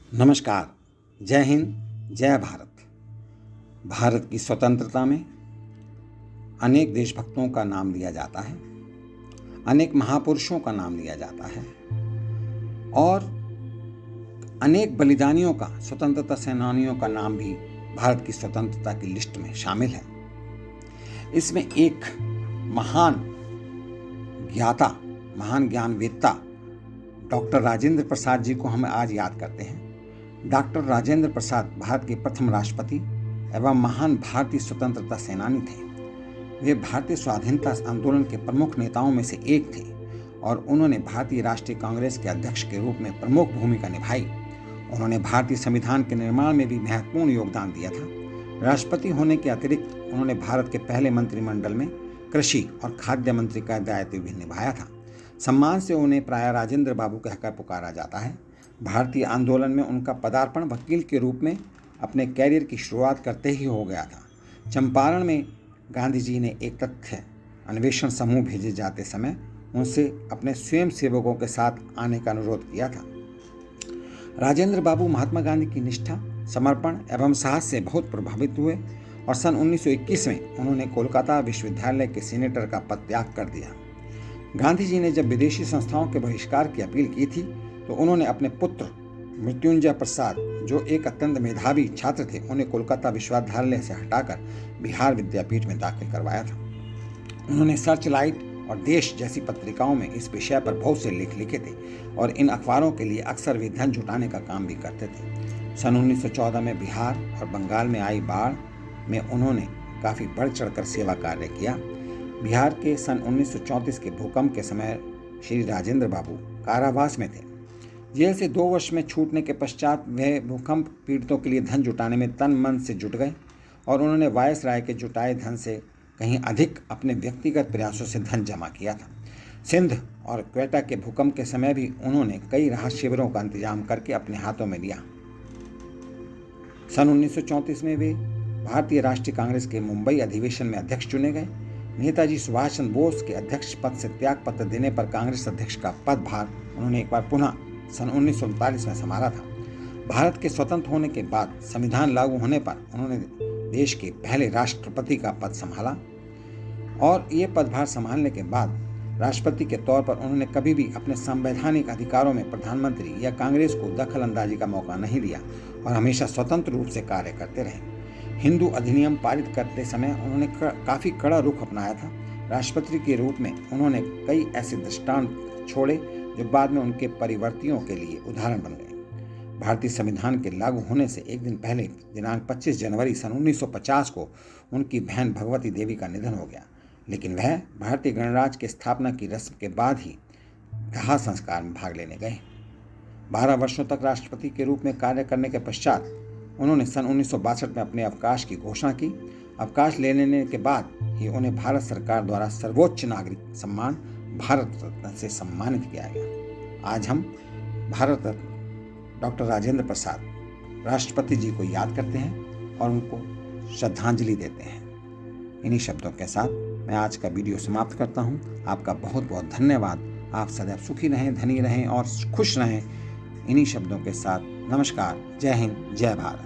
नमस्कार। जय हिंद, जय भारत। भारत की स्वतंत्रता में अनेक देशभक्तों का नाम लिया जाता है, अनेक महापुरुषों का नाम लिया जाता है और अनेक बलिदानियों का, स्वतंत्रता सेनानियों का नाम भी भारत की स्वतंत्रता की लिस्ट में शामिल है। इसमें एक महान ज्ञाता, महान ज्ञानवेत्ता डॉक्टर राजेंद्र प्रसाद जी को हम आज याद करते हैं। डॉक्टर राजेंद्र प्रसाद भारत के प्रथम राष्ट्रपति एवं महान भारतीय स्वतंत्रता सेनानी थे। वे भारतीय स्वाधीनता आंदोलन के प्रमुख नेताओं में से एक थे और उन्होंने भारतीय राष्ट्रीय कांग्रेस के अध्यक्ष के रूप में प्रमुख भूमिका निभाई। उन्होंने भारतीय संविधान के निर्माण में भी महत्वपूर्ण योगदान दिया था। राष्ट्रपति होने के अतिरिक्त उन्होंने भारत के पहले मंत्रिमंडल में कृषि और खाद्य मंत्री का दायित्व भी निभाया था। सम्मान से उन्हें प्रायः राजेंद्र बाबू कहकर पुकारा जाता है। भारतीय आंदोलन में उनका पदार्पण वकील के रूप में अपने कैरियर की शुरुआत करते ही हो गया था। चंपारण में गांधी जी ने एक तथ्य अन्वेषण समूह भेजे जाते समय उनसे अपने स्वयं सेवकों के साथ आने का अनुरोध किया था। राजेंद्र बाबू महात्मा गांधी की निष्ठा, समर्पण एवं साहस से बहुत प्रभावित हुए और सन 1921 में उन्होंने कोलकाता विश्वविद्यालय के सीनेटर का पद त्याग कर दिया। गांधी जी ने जब विदेशी संस्थाओं के बहिष्कार की अपील की थी तो उन्होंने अपने पुत्र मृत्युंजय प्रसाद, जो एक अत्यंत मेधावी छात्र थे, उन्हें कोलकाता विश्वविद्यालय से हटाकर बिहार विद्यापीठ में दाखिल करवाया था। उन्होंने सर्चलाइट और देश जैसी पत्रिकाओं में इस विषय पर बहुत से लेख लिखे थे और इन अखबारों के लिए अक्सर वे धन जुटाने का काम भी करते थे। सन 1914 में बिहार और बंगाल में आई बाढ़ में उन्होंने काफ़ी बढ़ चढ़कर सेवा कार्य किया। बिहार के सन 1934 के भूकंप के समय श्री राजेंद्र बाबू कारावास में थे। जेल से 2 वर्ष में छूटने के पश्चात वे भूकंप पीड़ितों के लिए धन जुटाने में तन मन से जुट गए और उन्होंने वायसराय के जुटाए धन से कहीं अधिक अपने व्यक्तिगत प्रयासों से धन जमा किया था। सिंध और क्वेटा के भूकंप के समय भी उन्होंने कई राहत शिविरों का इंतजाम करके अपने हाथों में लिया। सन 1934 में वे भारतीय राष्ट्रीय कांग्रेस के मुंबई अधिवेशन में अध्यक्ष चुने गए। नेताजी सुभाष चंद्र बोस के अध्यक्ष पद से त्याग पत्र देने पर कांग्रेस अध्यक्ष का पदभार उन्होंने एक बार पुनः सन 1939 में संभाला था। भारत के स्वतंत्र होने के बाद संविधान लागू होने पर उन्होंने देश के पहले राष्ट्रपति का पद संभाला और ये पदभार संभालने के बाद राष्ट्रपति के तौर पर उन्होंने कभी भी अपने संवैधानिक अधिकारों में प्रधानमंत्री या कांग्रेस को दखल अंदाजी का मौका नहीं दिया और हमेशा स्वतंत्र रूप से कार्य करते रहे। हिंदू अधिनियम पारित करते समय उन्होंने काफ़ी कड़ा रुख अपनाया था। राष्ट्रपति के रूप में उन्होंने कई ऐसे दृष्टांत छोड़े जो बाद में उनके परिवर्तियों के लिए उदाहरण बन गए। भारतीय संविधान के लागू होने से एक दिन पहले दिनांक 25 जनवरी सन 1950 को उनकी बहन भगवती देवी का निधन हो गया, लेकिन वह भारतीय गणराज्य की स्थापना की रस्म के बाद ही दाह संस्कार में भाग लेने गए। 12 वर्षों तक राष्ट्रपति के रूप में कार्य करने के पश्चात उन्होंने सन 1962 में अपने अवकाश की घोषणा की। अवकाश ले लेने के बाद ही उन्हें भारत सरकार द्वारा सर्वोच्च नागरिक सम्मान भारत रत्न से सम्मानित किया गया। आज हम भारत रत्न डॉक्टर राजेंद्र प्रसाद राष्ट्रपति जी को याद करते हैं और उनको श्रद्धांजलि देते हैं। इन्हीं शब्दों के साथ मैं आज का वीडियो समाप्त करता हूँ। आपका बहुत बहुत धन्यवाद। आप सदैव सुखी रहें, धनी रहें और खुश रहें। इन्हीं शब्दों के साथ नमस्कार। जय हिंद, जय भारत।